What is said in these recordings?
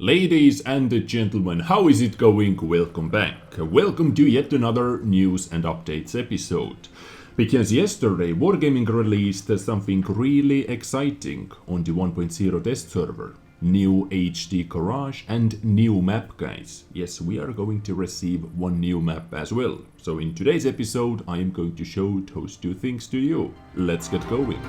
Ladies and gentlemen, how is it going? Welcome back. Welcome to yet another news and updates episode. Because yesterday Wargaming released something really exciting on the 1.0 test server. New HD Garage and new map, guys. Yes, we are going to receive one new map as well. So in today's episode I am going to show those two things to you. Let's get going.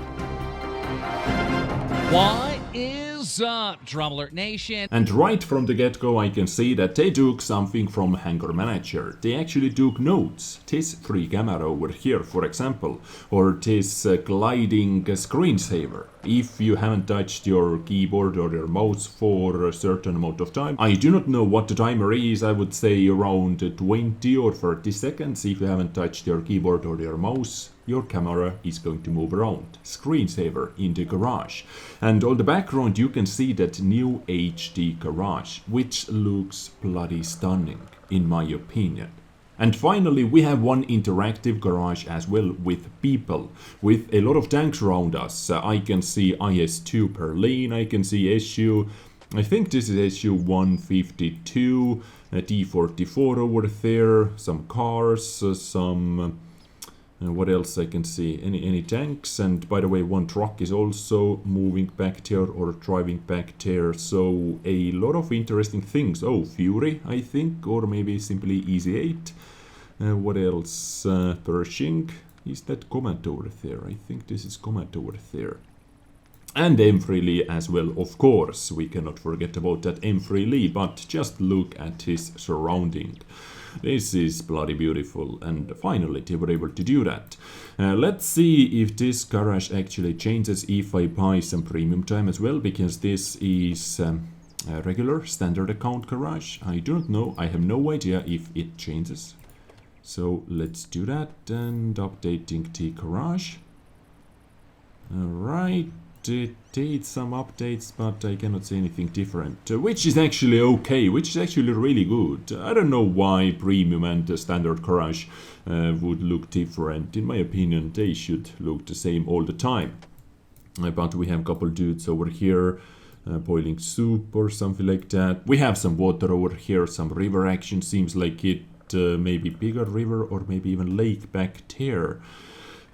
What is up, Drum Alert Nation? And right from the get-go I can see that they took something from Hangar Manager. They actually took notes. This free camera over here, for example, or this gliding screensaver. If you haven't touched your keyboard or your mouse for a certain amount of time, I do not know what the timer is, I would say around 20 or 30 seconds. If you haven't touched your keyboard or your mouse, your camera is going to move around. Screensaver in the garage. And on the background you can see that new HD garage, which looks bloody stunning, in my opinion. And finally we have one interactive garage as well with people, with a lot of tanks around us. I can see IS-2 Berlin, I can see SU, I think this is SU-152, T-44 over there, some cars, some... what else I can see? Any tanks? And by the way, one truck is also moving back there or driving back there. So a lot of interesting things. Oh, Fury, I think, or maybe simply Easy 8. What else? Pershing. Is that Command over there? I think this is Command over there. And M3 Lee as well, of course. We cannot forget about that M3 Lee, but just look at his surrounding. This is bloody beautiful, and finally they were able to do that. Let's see if this garage actually changes if I buy some premium time as well, because this is a regular standard account garage. I do not know, I have no idea if it changes. So let's do that, and updating the garage. Alright. It did some updates, but I cannot say anything different, which is actually okay, which is actually really good. I don't know why premium and the standard garage would look different. In my opinion, they should look the same all the time. But we have a couple dudes over here, boiling soup or something like that. We have some water over here, some river action, seems like it maybe bigger river or maybe even lake back there.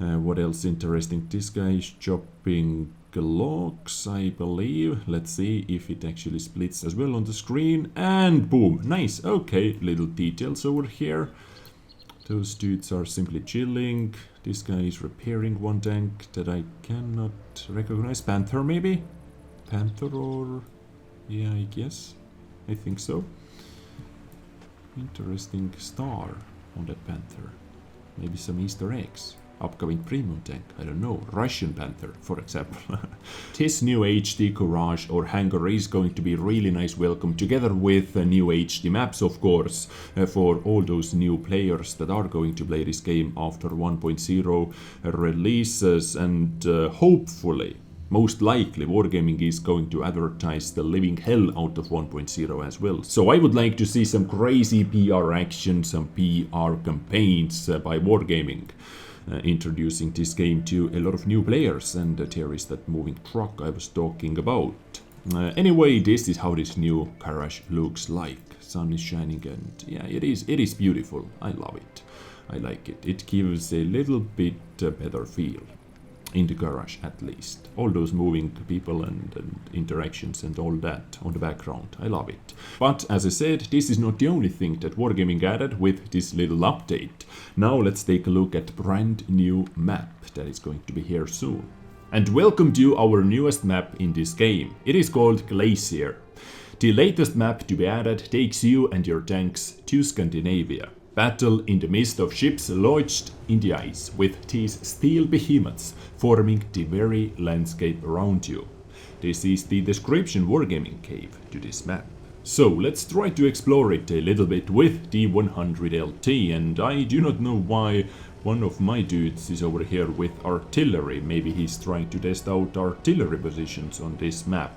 What else interesting? This guy is chopping logs, I believe. Let's see if it actually splits as well on the screen. And boom, nice. Okay, little details over here. Those dudes are simply chilling. This guy is repairing one tank that I cannot recognize. Panther maybe? Panther or... yeah, I guess. I think so. Interesting star on that Panther. Maybe some Easter eggs. Upcoming premium tank, I don't know, Russian Panther, for example. This new HD garage or hangar is going to be really nice welcome, together with new HD maps, of course, for all those new players that are going to play this game after 1.0 releases, and hopefully, most likely, Wargaming is going to advertise the living hell out of 1.0 as well. So I would like to see some crazy PR action, some PR campaigns by Wargaming. Introducing this game to a lot of new players, and there is that moving truck I was talking about. Anyway, this is how this new garage looks like. Sun is shining and yeah, it is beautiful. I love it. I like it. It gives a little bit better feel. In the garage at least. All those moving people and interactions and all that on the background. I love it. But as I said, this is not the only thing that Wargaming added with this little update. Now let's take a look at brand new map that is going to be here soon. And welcome to our newest map in this game. It is called Glacier. The latest map to be added takes you and your tanks to Scandinavia. Battle in the midst of ships lodged in the ice, with these steel behemoths forming the very landscape around you. This is the description Wargaming gave to this map. So let's try to explore it a little bit with the 100 LT, and I do not know why one of my dudes is over here with artillery. Maybe he's trying to test out artillery positions on this map.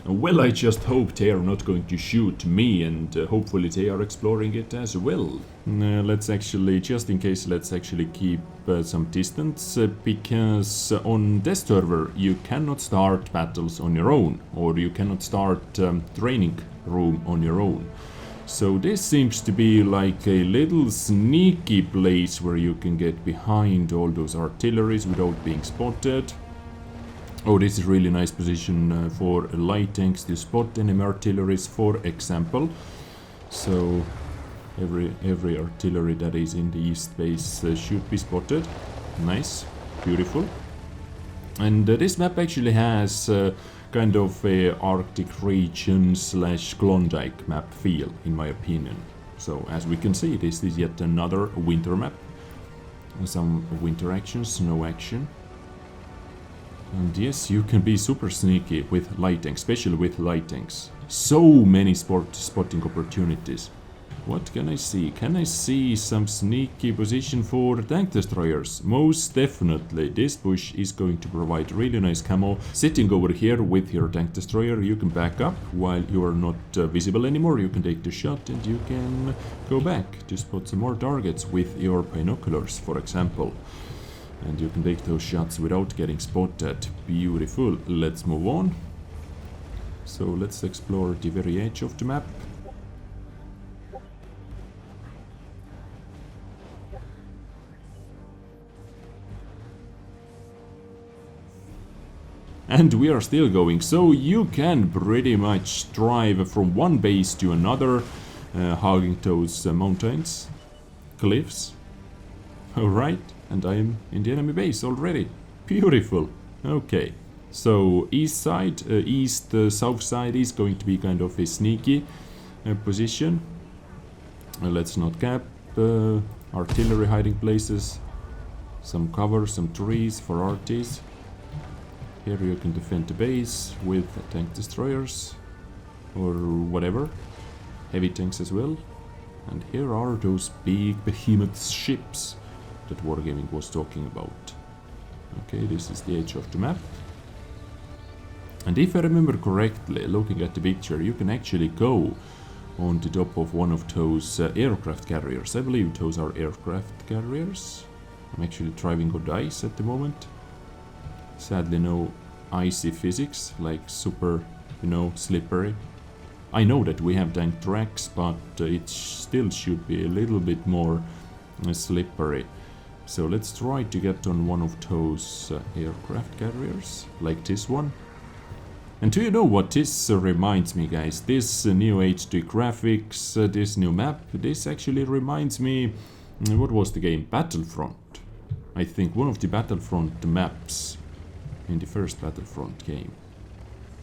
Well, I just hope they are not going to shoot me, and hopefully they are exploring it as well. Let's actually, just in case, let's actually keep some distance, because on this server you cannot start battles on your own, or you cannot start training room on your own. So this seems to be like a little sneaky place where you can get behind all those artilleries without being spotted. Oh, this is really nice position for light tanks to spot enemy artilleries, for example. So every artillery that is in the east base should be spotted. Nice, beautiful. And this map actually has kind of a Arctic region / Klondike map feel, in my opinion. So as we can see, this is yet another winter map. Some winter action, snow action. And yes, you can be super sneaky with light tanks, especially with light tanks. So many spotting opportunities. What can I see? Can I see some sneaky position for tank destroyers? Most definitely. This bush is going to provide really nice camo. Sitting over here with your tank destroyer, you can back up while you are not visible anymore. You can take the shot and you can go back to spot some more targets with your binoculars, for example. And you can take those shots without getting spotted. Beautiful. Let's move on. So let's explore the very edge of the map. And we are still going, so you can pretty much drive from one base to another, hugging those mountains, cliffs. Alright, and I am in the enemy base already. Beautiful. Okay, so east side, south side is going to be kind of a sneaky position. Let's not cap. Artillery hiding places, some cover, some trees for arties. Here you can defend the base with tank destroyers or whatever, heavy tanks as well. And here are those big behemoth ships that Wargaming was talking about. Okay, this is the edge of the map. And if I remember correctly, looking at the picture, you can actually go on the top of one of those aircraft carriers. I believe those are aircraft carriers. I'm actually driving on ice at the moment. Sadly no icy physics, like super, slippery. I know that we have tank tracks, but it still should be a little bit more slippery. So let's try to get on one of those aircraft carriers, like this one. And do you know what this reminds me, guys? This new HD graphics, this new map, this actually reminds me, what was the game? Battlefront. I think one of the Battlefront maps in the first Battlefront game.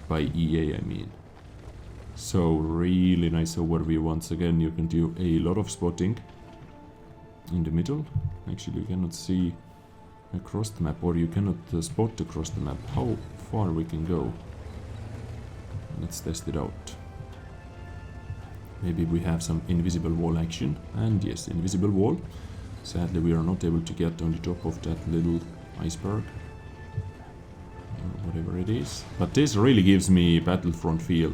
By EA, I mean. So, really nice overview once again. You can do a lot of spotting in the middle. Actually, you cannot see across the map, or you cannot spot across the map how far we can go. Let's test it out. Maybe we have some invisible wall action. And yes, invisible wall. Sadly, we are not able to get on the top of that little iceberg. Or whatever it is. But this really gives me Battlefront feel,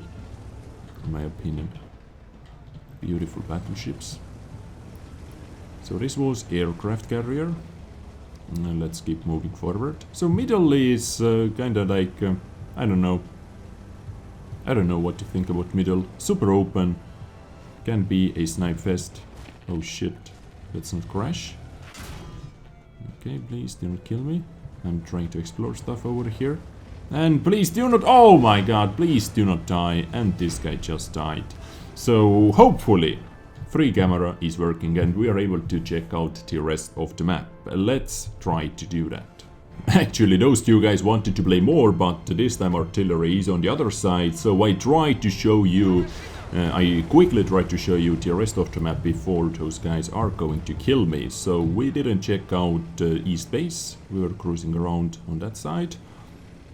in my opinion. Beautiful battleships. So this was aircraft carrier. Let's keep moving forward. So middle is kinda like, I don't know. I don't know what to think about middle. Super open. Can be a snipe fest. Oh shit. Let's not crash. Okay, please do not kill me. I'm trying to explore stuff over here. And please do not... Oh my god, please do not die. And this guy just died. So, hopefully, free camera is working and we are able to check out the rest of the map. Let's try to do that. Actually, those two guys wanted to play more, but this time artillery is on the other side. So I tried to show you... I quickly tried to show you the rest of the map before those guys are going to kill me. So we didn't check out East Base, we were cruising around on that side.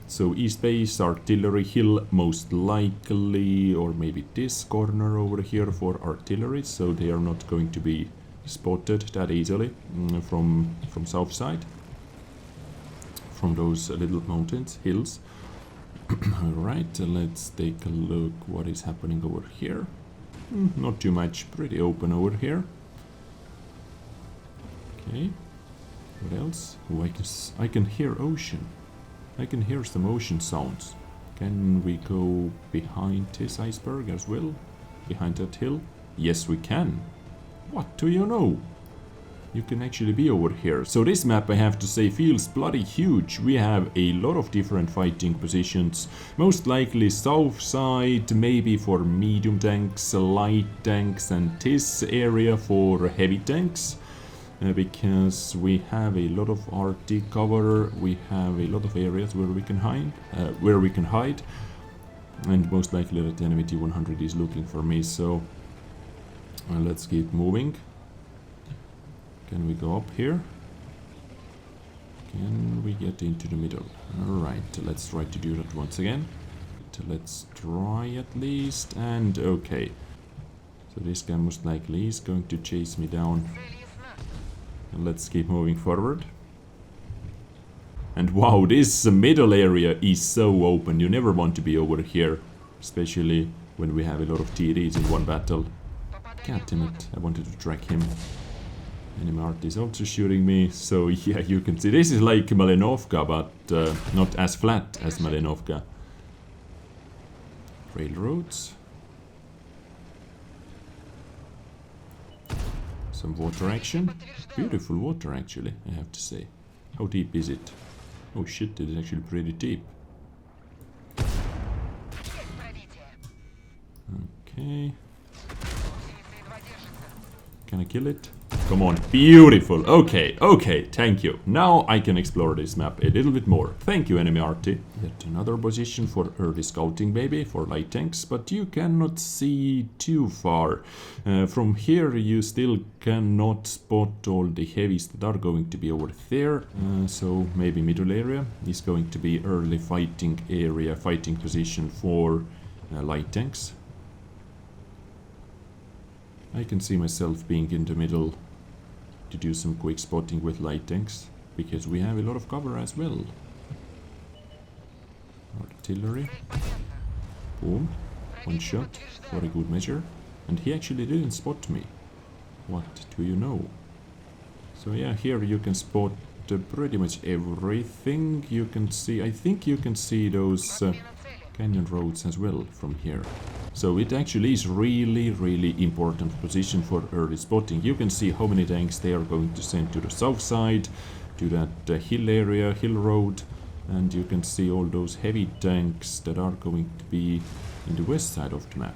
So East Base, Artillery Hill most likely, or maybe this corner over here for artillery. So they are not going to be spotted that easily from south side, from those little mountains, hills. Alright, let's take a look what is happening over here. Not too much, pretty open over here. Okay, what else? Oh, I can hear ocean. I can hear some ocean sounds. Can we go behind this iceberg as well? Behind that hill? Yes, we can. What do you know? You can actually be over here. So this map, I have to say, feels bloody huge. We have a lot of different fighting positions. Most likely south side, maybe for medium tanks, light tanks, and this area for heavy tanks. Because we have a lot of Arctic cover, we have a lot of areas where we can hide, and most likely that the enemy T-100 is looking for me. So let's keep moving. Can we go up here? Can we get into the middle? Alright, let's try to do that once again. Let's try at least, and okay. So this guy most likely is going to chase me down. And let's keep moving forward. And wow, this middle area is so open. You never want to be over here, especially when we have a lot of TDs in one battle. God damn it, I wanted to track him. Enemy art is also shooting me, so yeah, you can see this is like Malenovka, but not as flat as Malenovka. Railroads. Some water action. Beautiful water, actually, I have to say. How deep is it? Oh shit, it is actually pretty deep. Okay. Can I kill it? Come on, beautiful. Okay, okay, thank you. Now I can explore this map a little bit more. Thank you, enemy RT. Yet another position for early scouting, maybe, for light tanks, but you cannot see too far. From here, you still cannot spot all the heavies that are going to be over there. So maybe middle area is going to be early fighting area, fighting position for light tanks. I can see myself being in the middle to do some quick spotting with light tanks, because we have a lot of cover as well. Artillery. Boom. One shot for a good measure. And he actually didn't spot me. What do you know? So yeah, here you can spot pretty much everything. You can see, I think you can see those canyon roads as well from here. So it actually is really important position for early spotting. You can see how many tanks they are going to send to the south side, to that hill area, hill road, and you can see all those heavy tanks that are going to be in the west side of the map.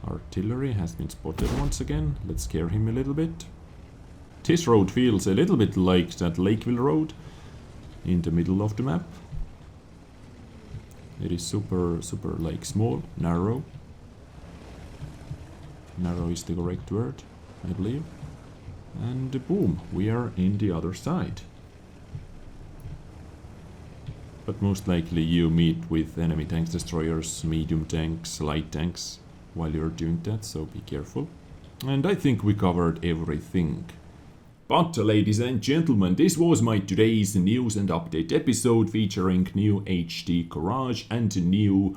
Artillery has been spotted once again. Let's scare him a little bit. This road feels a little bit like that Lakeville road in the middle of the map. It is super like small, narrow. Narrow is the correct word, I believe. And boom, we are in the other side. But most likely you meet with enemy tanks, destroyers, medium tanks, light tanks while you're doing that, so be careful. And I think we covered everything. But ladies and gentlemen, this was my today's news and update episode featuring new HD Garage and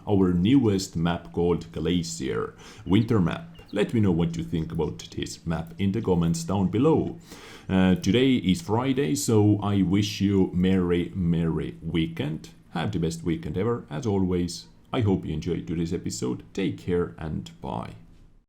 our newest map called Glacier, winter map. Let me know what you think about this map in the comments down below. Today is Friday, so I wish you merry weekend. Have the best weekend ever, as always. I hope you enjoyed today's episode. Take care and bye.